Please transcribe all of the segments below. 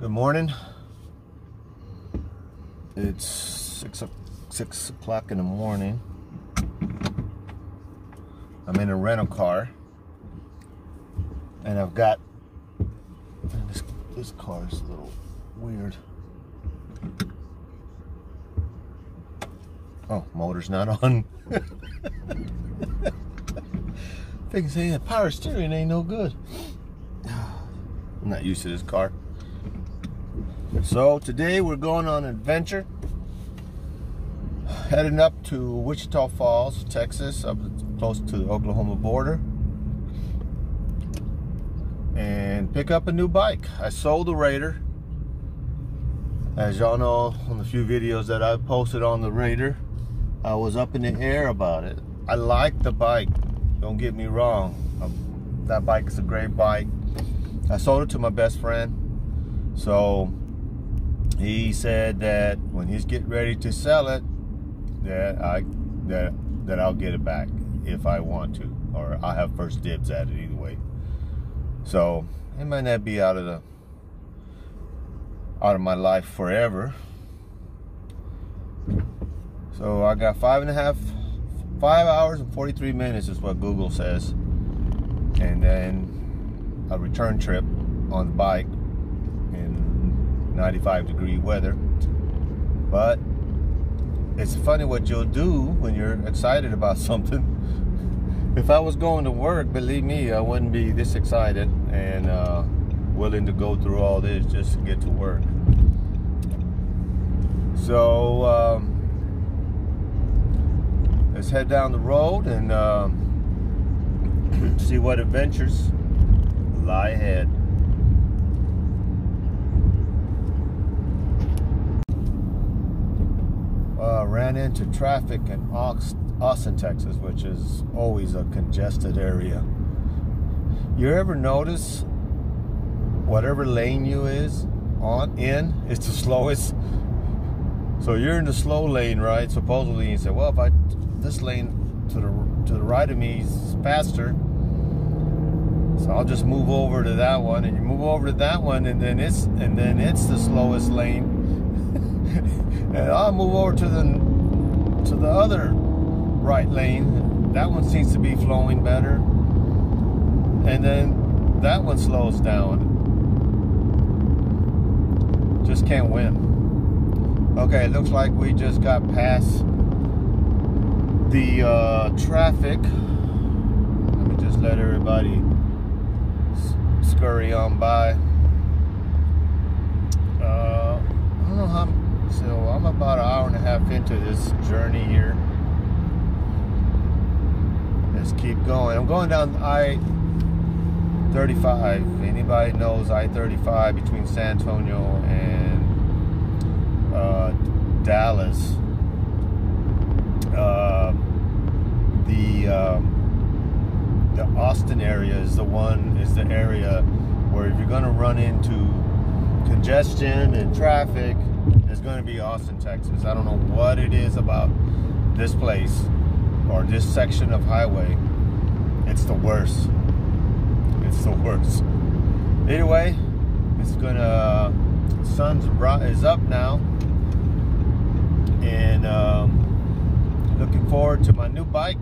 Good morning. It's 6 o'clock in the morning. I'm in a rental car, and I've got this car is a little weird. Oh, motor's not on. Thinking saying that power steering ain't no good. I'm not used to this car. So today we're going on an adventure, heading up to Wichita Falls, Texas, up close to the Oklahoma border, and pick up a new bike. I sold the Raider. As y'all know, on the few videos that I posted on the Raider, I was up in the air about it. I like the bike, don't get me wrong. That bike is a great bike. I sold it to my best friend, so he said that when he's getting ready to sell it, that I'll get it back if I want to, or I'll have first dibs at it either way. So it might not be out of my life forever. So I got 5 hours and 43 minutes is what Google says, and then a return trip on the bike in 95-degree weather. But it's funny what you'll do when you're excited about something. If I was going to work, believe me, I wouldn't be this excited and willing to go through all this just to get to work. So let's head down the road and see what adventures lie ahead. Ran into traffic in Austin, Texas, which is always a congested area. You ever notice whatever lane you is it's the slowest? So you're in the slow lane, right? Supposedly you say, well, if this lane to the right of me is faster, so I'll just move over to that one, and you move over to that one, and then it's the slowest lane. And I'll move over to the other right lane. That one seems to be flowing better, and then that one slows down. Just can't win. Okay, it looks like we just got past the traffic. Let me just let everybody scurry on by. I don't know how. So I'm about an hour and a half into this journey here. Let's keep going. I'm going down I-35. Anybody knows I-35 between San Antonio and Dallas. The Austin area is the area where if you're going to run into congestion and traffic, it's going to be Austin, Texas. I don't know what it is about this place or this section of highway. It's the worst. It's the worst. Anyway, it's gonna. The sun is up now, and looking forward to my new bike.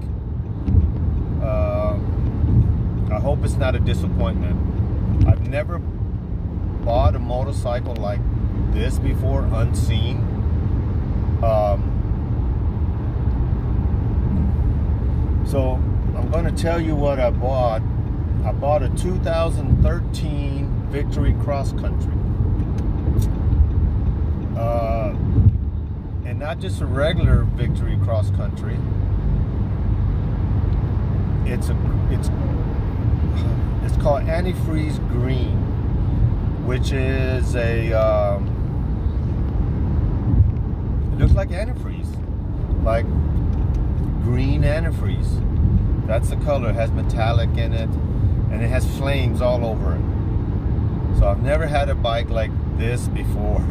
I hope it's not a disappointment. I've never bought a motorcycle like this before, unseen. So I'm going to tell you what I bought. I bought a 2013 Victory Cross Country, and not just a regular Victory Cross Country. It's called Antifreeze Green, which is a it looks like antifreeze, like green antifreeze. That's the color. It has metallic in it, and it has flames all over it. So I've never had a bike like this before,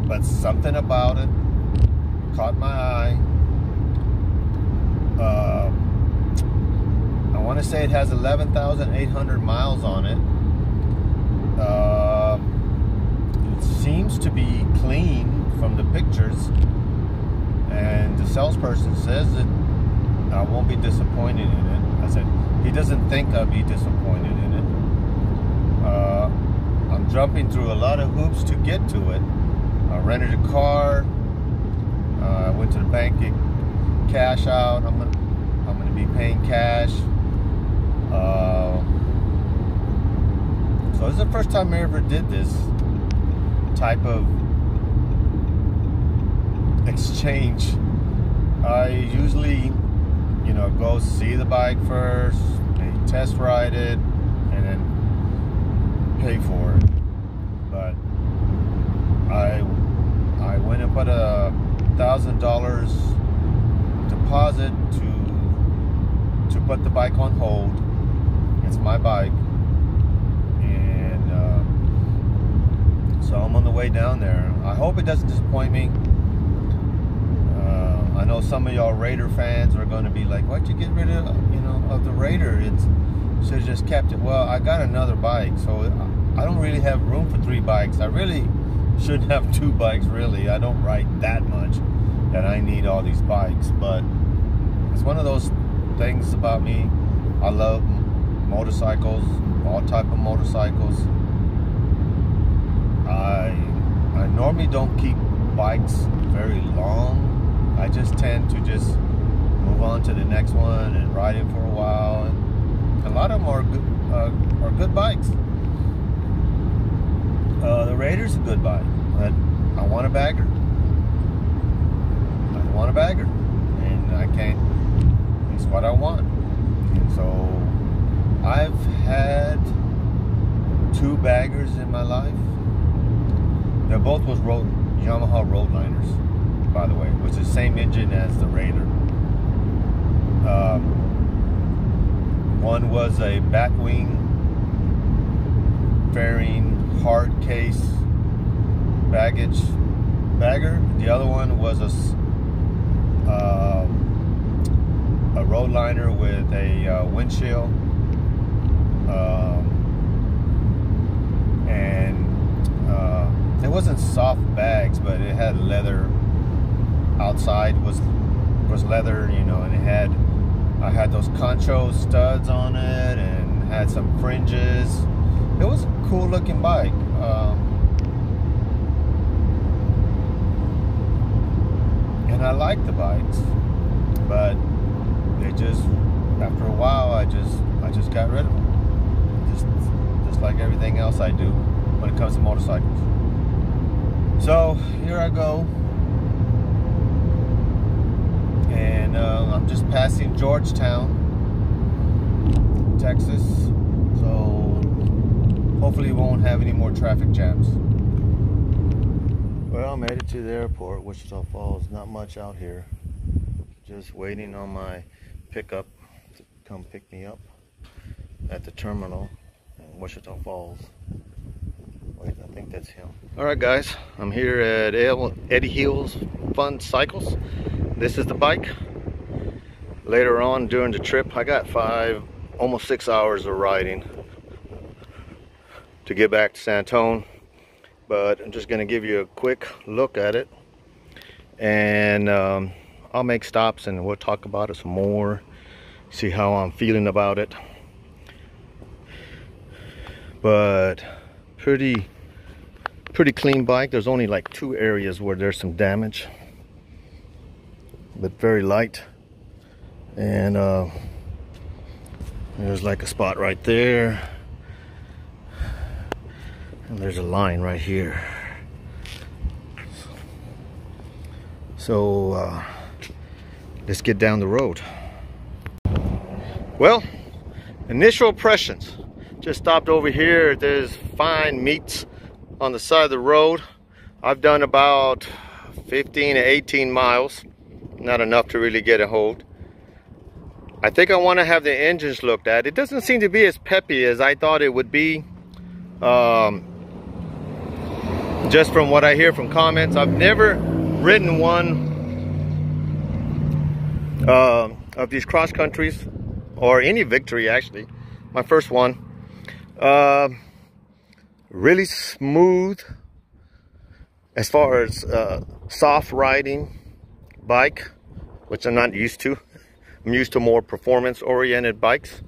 but something about it caught my eye. I want to say it has 11,800 miles on it. seems to be clean from the pictures, and the salesperson says that I won't be disappointed in it. I said, he doesn't think I'll be disappointed in it. I'm jumping through a lot of hoops to get to it. I rented a car. I went to the bank to cash out. I'm gonna be paying cash. So this is the first time I ever did this type of exchange. I usually, you know, go see the bike first, maybe test ride it, and then pay for it. But I went and put $1,000 deposit to put the bike on hold. It's my bike, and so I'm on the way down there. I hope it doesn't disappoint me. I know some of y'all Raider fans are going to be like, "Why'd you get rid of, you know, of the Raider? It should have just kept it." Well, I got another bike, so I don't really have room for 3 bikes. I really shouldn't have 2 bikes. Really, I don't ride that much that I need all these bikes. But it's one of those things about me. I love motorcycles, all type of motorcycles. I normally don't keep bikes very long. I just tend to just move on to the next one and ride it for a while. And a lot of them are good bikes. The Raider's a good bike, but I want a bagger. I want a bagger, and I can't. It's what I want. And so I've had 2 baggers in my life. They both was Yamaha Roadliners, by the way, which is the same engine as the Raider. One was a batwing fairing hard case bagger. The other one was a Roadliner with a windshield, and it wasn't soft bags, but it had leather. Outside was leather, you know, and I had those concho studs on it and had some fringes. It was a cool looking bike. And I liked the bikes, but they just, after a while, I just got rid of them. Just like everything else I do when it comes to motorcycles. So here I go. And I'm just passing Georgetown, Texas, so hopefully we won't have any more traffic jams. Well, I made it to the airport, Wichita Falls. Not much out here. Just waiting on my pickup to come pick me up at the terminal in Wichita Falls. Wait, I think that's him. Alright guys, I'm here at Eddie Hill's Fun Cycles. This is the bike. Later on during the trip, I got almost 6 hours of riding to get back to Santone. But I'm just going to give you a quick look at it. And I'll make stops and we'll talk about it some more. See how I'm feeling about it. But pretty clean bike. There's only like 2 areas where there's some damage, but very light. And there's like a spot right there, and there's a line right here. So let's get down the road. Well, initial impressions. Just stopped over here. There's fine meats on the side of the road. I've done about 15 to 18 miles. Not enough to really get a hold. I think I want to have the engines looked at. It doesn't seem to be as peppy as I thought it would be. Just from what I hear from comments. I've never ridden one of these cross countries, or any Victory actually. My first one. Really smooth, As far as soft riding bike, which I'm not used to. I'm used to more performance-oriented bikes.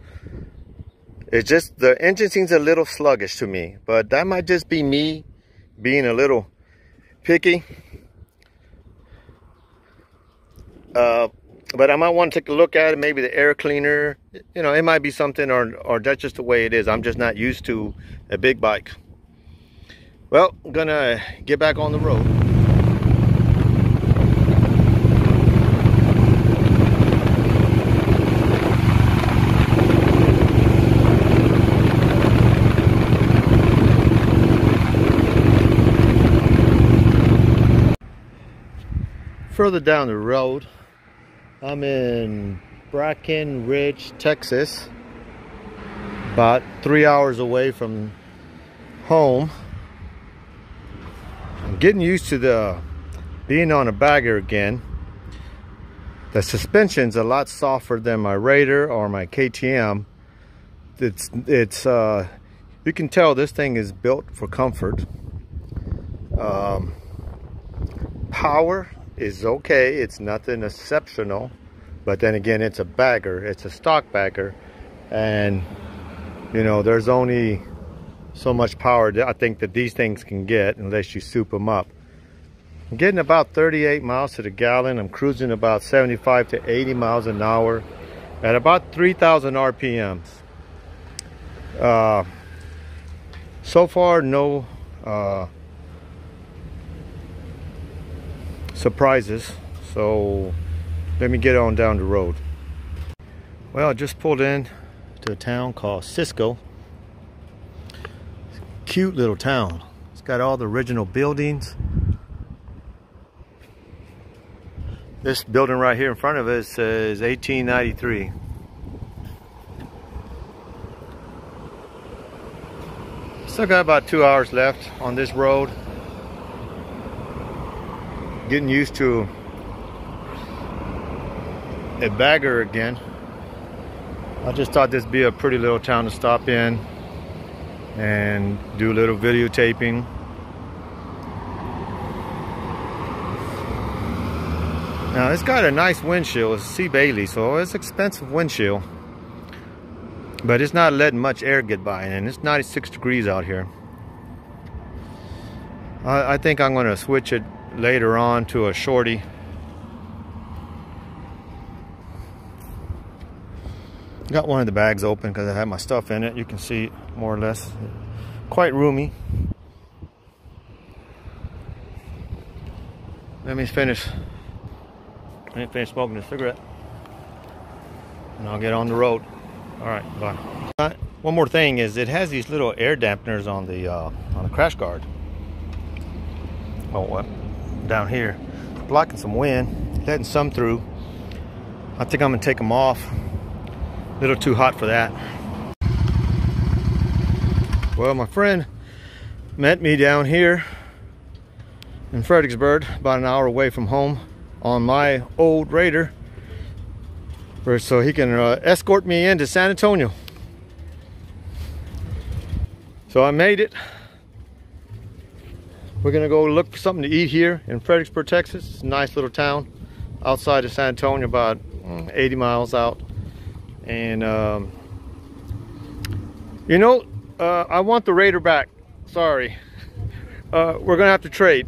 It's just the engine seems a little sluggish to me, but that might just be me being a little picky. But I might want to take a look at it, maybe the air cleaner. You know, it might be something, or that's just the way it is. I'm just not used to a big bike. Well, I'm gonna get back on the road. Further down the road, I'm in Bracken Ridge, Texas, about 3 hours away from home. I'm getting used to the being on a bagger again. The suspension's a lot softer than my Raider or my KTM. It's you can tell this thing is built for comfort. Power is okay, it's nothing exceptional, but then again, it's a bagger, it's a stock bagger, and you know, there's only so much power that I think that these things can get unless you soup them up. I'm getting about 38 miles to the gallon. I'm cruising about 75 to 80 miles an hour at about 3,000 RPMs. So far, no surprises, so let me get on down the road. Well, I just pulled in to a town called Cisco. Cute little town. It's got all the original buildings. This building right here in front of us says 1893. Still got about 2 hours left on this road. Getting used to a bagger again. I just thought this would be a pretty little town to stop in and do a little videotaping. Now it's got a nice windshield. It's a C. Bailey, so it's expensive windshield, but it's not letting much air get by, and it's 96 degrees out here. I think I'm going to switch it later on to a shorty. Got one of the bags open because I have my stuff in it. You can see it more or less. Quite roomy. Let me finish. I didn't finish smoking a cigarette, and I'll get on the road. All right, bye. One more thing is it has these little air dampeners on the crash guard. Oh, what? Down here, blocking some wind, letting some through. I think I'm gonna take them off. A little too hot for that. Well, my friend met me down here in Fredericksburg, about an hour away from home, on my old Raider, so he can escort me into San Antonio. So I made it. We're gonna go look for something to eat here in Fredericksburg, Texas. It's a nice little town outside of San Antonio, about 80 miles out. And you know, I want the Raider back. Sorry. We're gonna have to trade.